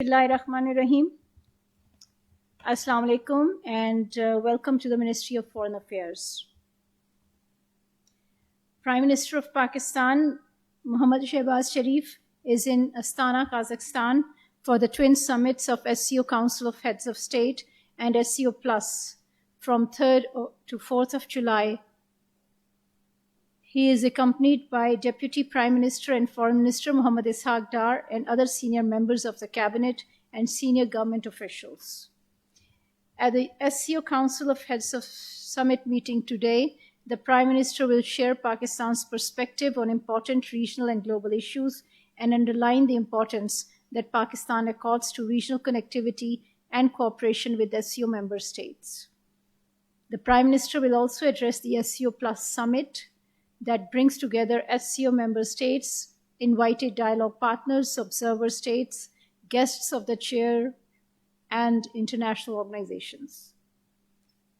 Bismillahirrahmanirrahim. Assalamu alaikum and welcome to the Ministry of Foreign Affairs. Prime Minister of Pakistan, Mohammad Shehbaz Sharif, is in Astana, Kazakhstan for the twin summits of SCO Council of Heads of State and SCO Plus from 3rd to 4th of July. He is accompanied by Deputy Prime Minister and Foreign Minister Muhammad Ishaq Dar and other senior members of the cabinet and senior government officials. At the SCO Council of Heads of Summit meeting today, the Prime Minister will share Pakistan's perspective on important regional and global issues and underline the importance that Pakistan accords to regional connectivity and cooperation with SCO member states. The Prime Minister will also address the SCO Plus Summit that brings together SCO member states, invited dialogue partners, observer states, guests of the chair, and international organizations.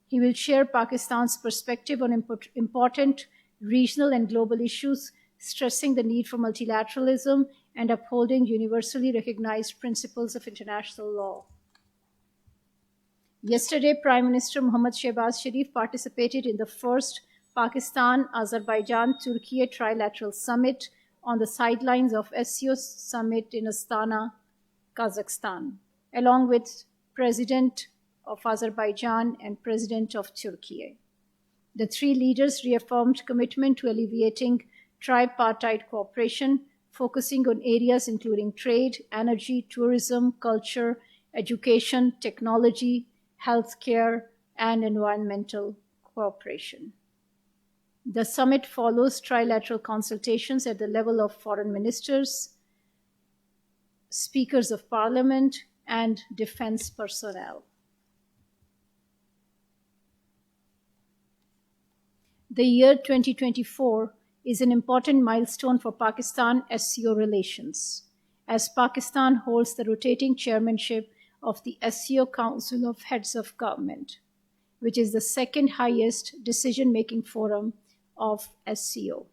He will share Pakistan's perspective on important regional and global issues, stressing the need for multilateralism and upholding universally recognized principles of international law. Yesterday, Prime Minister Mohammad Shehbaz Sharif participated in the first Pakistan, Azerbaijan, Turkey trilateral summit on the sidelines of SCO summit in Astana, Kazakhstan, along with President of Azerbaijan and President of Turkey. The three leaders reaffirmed commitment to alleviating tripartite cooperation, focusing on areas including trade, energy, tourism, culture, education, technology, healthcare, and environmental cooperation. The summit follows trilateral consultations at the level of foreign ministers, speakers of parliament, and defense personnel. The year 2024 is an important milestone for Pakistan-SCO relations, as Pakistan holds the rotating chairmanship of the SCO Council of Heads of Government, which is the second highest decision-making forum of SCO.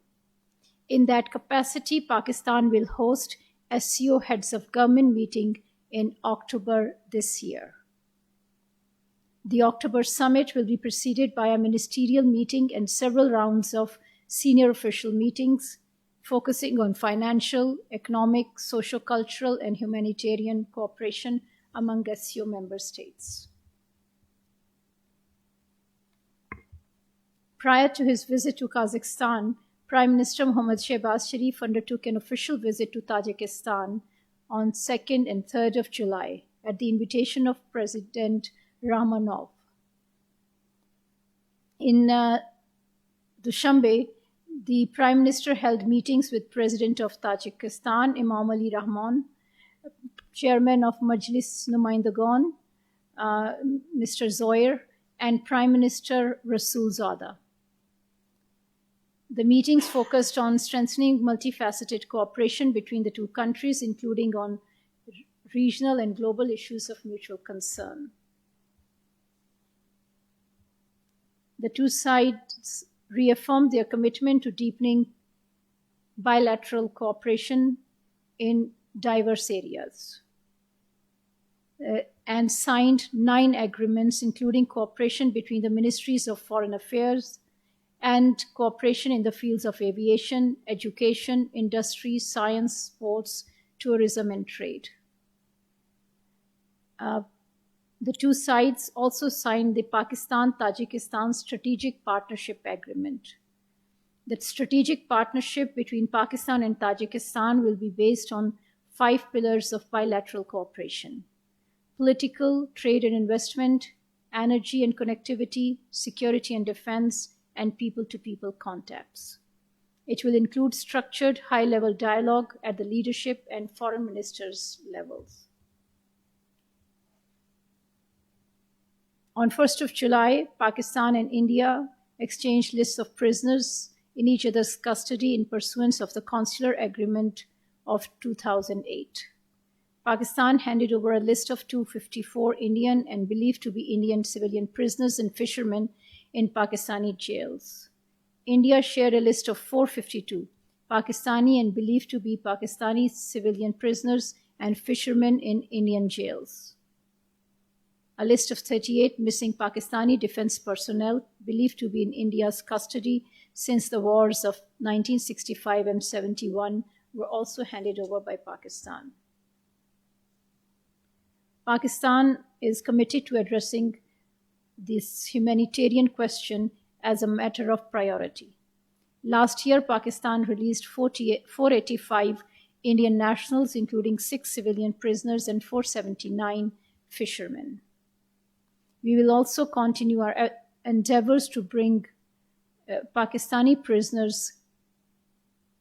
In that capacity, Pakistan will host SCO Heads of Government meeting in October this year. The October summit will be preceded by a ministerial meeting and several rounds of senior official meetings focusing on financial, economic, socio-cultural, and humanitarian cooperation among SCO member states. Prior to his visit to Kazakhstan, Prime Minister Mohammad Shehbaz Sharif undertook an official visit to Tajikistan on 2nd and 3rd of July at the invitation of President Rahmanov. In Dushanbe, the Prime Minister held meetings with President of Tajikistan, Imam Ali Rahman, Chairman of Majlis Numaindagan, Mr. Zoyer, and Prime Minister Rasul Zada. The meetings focused on strengthening multifaceted cooperation between the two countries, including on regional and global issues of mutual concern. The two sides reaffirmed their commitment to deepening bilateral cooperation in diverse areas and signed 9 agreements, including cooperation between the Ministries of Foreign Affairs and cooperation in the fields of aviation, education, industry, science, sports, tourism, and trade. The two sides also signed the Pakistan-Tajikistan Strategic Partnership Agreement. The strategic partnership between Pakistan and Tajikistan will be based on 5 pillars of bilateral cooperation: political, trade and investment, energy and connectivity, security and defense, and people-to-people contacts. It will include structured high-level dialogue at the leadership and foreign ministers' levels. On 1st of July, Pakistan and India exchanged lists of prisoners in each other's custody in pursuance of the Consular Agreement of 2008. Pakistan handed over a list of 254 Indian and believed to be Indian civilian prisoners and fishermen in Pakistani jails. India shared a list of 452 Pakistani and believed to be Pakistani civilian prisoners and fishermen in Indian jails. A list of 38 missing Pakistani defense personnel believed to be in India's custody since the wars of 1965 and 71 were also handed over by Pakistan. Pakistan is committed to addressing this humanitarian question as a matter of priority. Last year, Pakistan released 485 Indian nationals, including 6 civilian prisoners and 479 fishermen. We will also continue our endeavors to bring Pakistani prisoners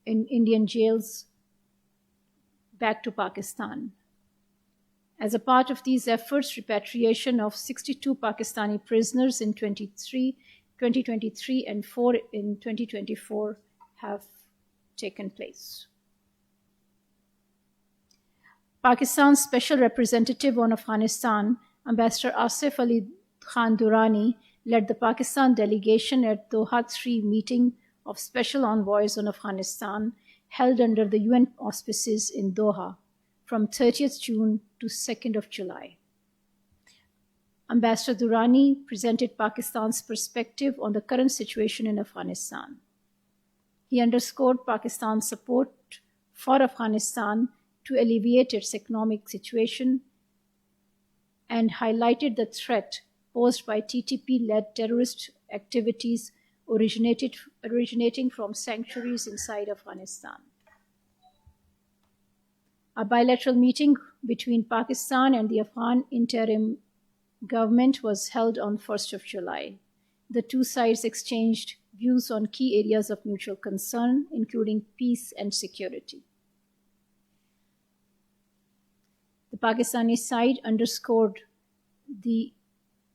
in Indian jails back to Pakistan. As a part of these efforts, repatriation of 62 Pakistani prisoners in 2023 and 4 in 2024 have taken place. Pakistan's Special Representative on Afghanistan, Ambassador Asif Ali Khan Durrani, led the Pakistan delegation at Doha 3 meeting of Special Envoys on Afghanistan held under the UN auspices in Doha from 30th June to 2nd of July. Ambassador Durrani presented Pakistan's perspective on the current situation in Afghanistan. He underscored Pakistan's support for Afghanistan to alleviate its economic situation and highlighted the threat posed by TTP-led terrorist activities originating from sanctuaries inside Afghanistan. A bilateral meeting between Pakistan and the Afghan interim government was held on 1st of July. The two sides exchanged views on key areas of mutual concern, including peace and security. The Pakistani side underscored the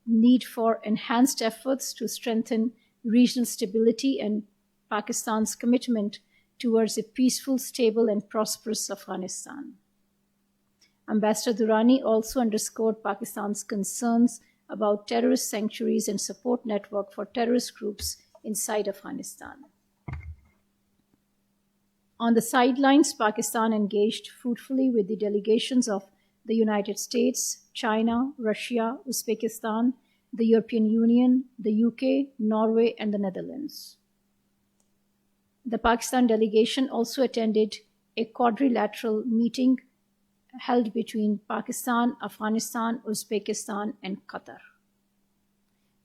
need for enhanced efforts to strengthen regional stability and Pakistan's commitment towards a peaceful, stable, and prosperous Afghanistan. Ambassador Durrani also underscored Pakistan's concerns about terrorist sanctuaries and support network for terrorist groups inside Afghanistan. On the sidelines, Pakistan engaged fruitfully with the delegations of the United States, China, Russia, Uzbekistan, the European Union, the UK, Norway, and the Netherlands. The Pakistan delegation also attended a quadrilateral meeting held between Pakistan, Afghanistan, Uzbekistan, and Qatar.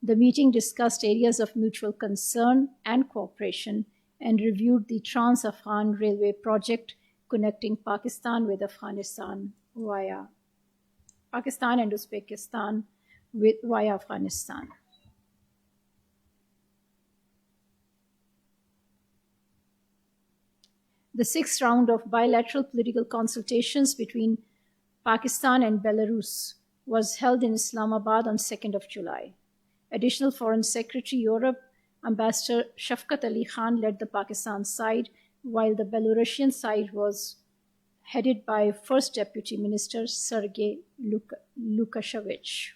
The meeting discussed areas of mutual concern and cooperation and reviewed the Trans-Afghan Railway project connecting Pakistan with Afghanistan via Pakistan and Uzbekistan via Afghanistan. The 6th round of bilateral political consultations between Pakistan and Belarus was held in Islamabad on 2nd of July. Additional Foreign Secretary Europe, Ambassador Shafkat Ali Khan led the Pakistan side, while the Belarusian side was headed by First Deputy Minister Sergei Lukashevich.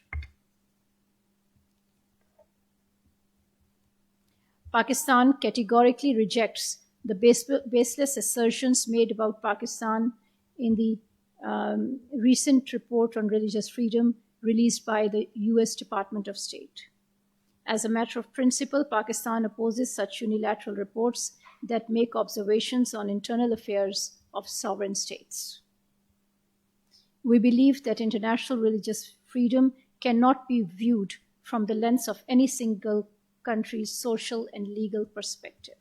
Pakistan categorically rejects the baseless assertions made about Pakistan in the recent report on religious freedom released by the US Department of State. As a matter of principle, Pakistan opposes such unilateral reports that make observations on internal affairs of sovereign states. We believe that international religious freedom cannot be viewed from the lens of any single country's social and legal perspective.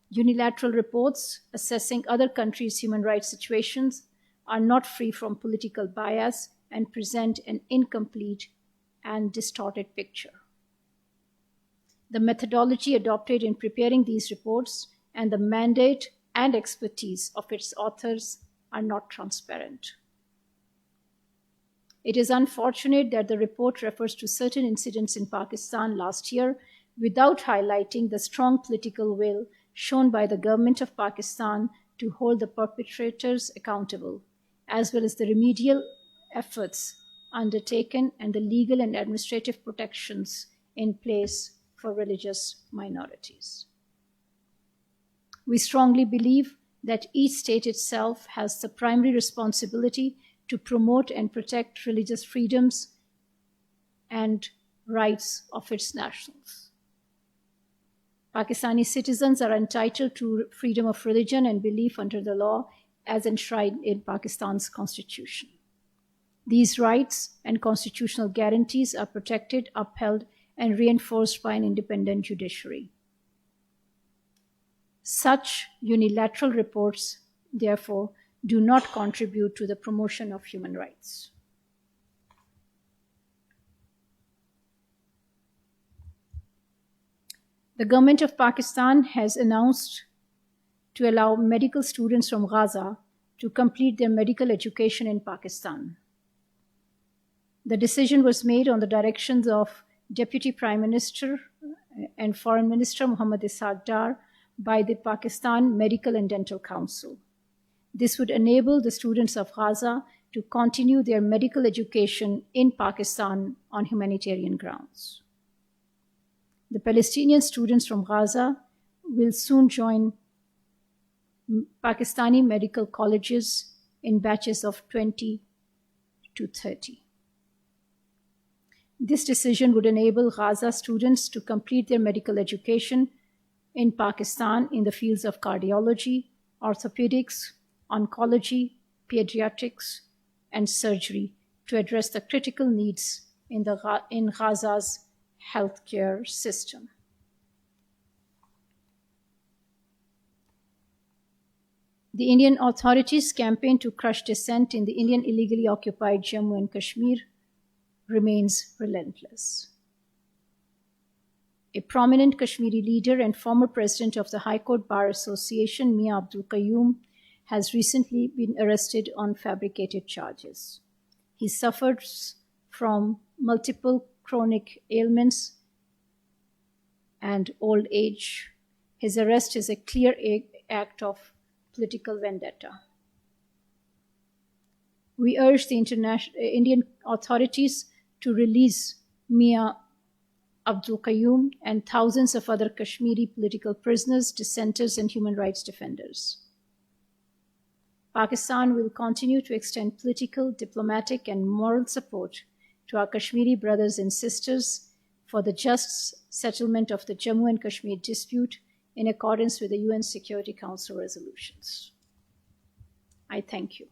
Unilateral reports assessing other countries' human rights situations are not free from political bias and present an incomplete and distorted picture. The methodology adopted in preparing these reports and the mandate and expertise of its authors are not transparent. It is unfortunate that the report refers to certain incidents in Pakistan last year without highlighting the strong political will shown by the government of Pakistan to hold the perpetrators accountable, as well as the remedial efforts undertaken and the legal and administrative protections in place for religious minorities. We strongly believe that each state itself has the primary responsibility to promote and protect religious freedoms and rights of its nationals. Pakistani citizens are entitled to freedom of religion and belief under the law as enshrined in Pakistan's constitution. These rights and constitutional guarantees are protected, upheld, and reinforced by an independent judiciary. Such unilateral reports, therefore, do not contribute to the promotion of human rights. The government of Pakistan has announced to allow medical students from Gaza to complete their medical education in Pakistan. The decision was made on the directions of Deputy Prime Minister and Foreign Minister Muhammad Ishaq Dar by the Pakistan Medical and Dental Council. This would enable the students of Gaza to continue their medical education in Pakistan on humanitarian grounds. The Palestinian students from Gaza will soon join Pakistani medical colleges in batches of 20 to 30. This decision would enable Gaza students to complete their medical education in Pakistan in the fields of cardiology, orthopedics, oncology, pediatrics, and surgery to address the critical needs in Gaza's healthcare system. The Indian authorities' campaign to crush dissent in the Indian illegally occupied Jammu and Kashmir remains relentless. A prominent Kashmiri leader and former president of the High Court Bar Association, Mia Abdul Qayyum, has recently been arrested on fabricated charges. He suffers from multiple chronic ailments and old age. His arrest is a clear act of political vendetta. We urge the Indian authorities to release Mia Abdul Qayyum and thousands of other Kashmiri political prisoners, dissenters, and human rights defenders. Pakistan will continue to extend political, diplomatic, and moral support to our Kashmiri brothers and sisters for the just settlement of the Jammu and Kashmir dispute in accordance with the UN Security Council resolutions. I thank you.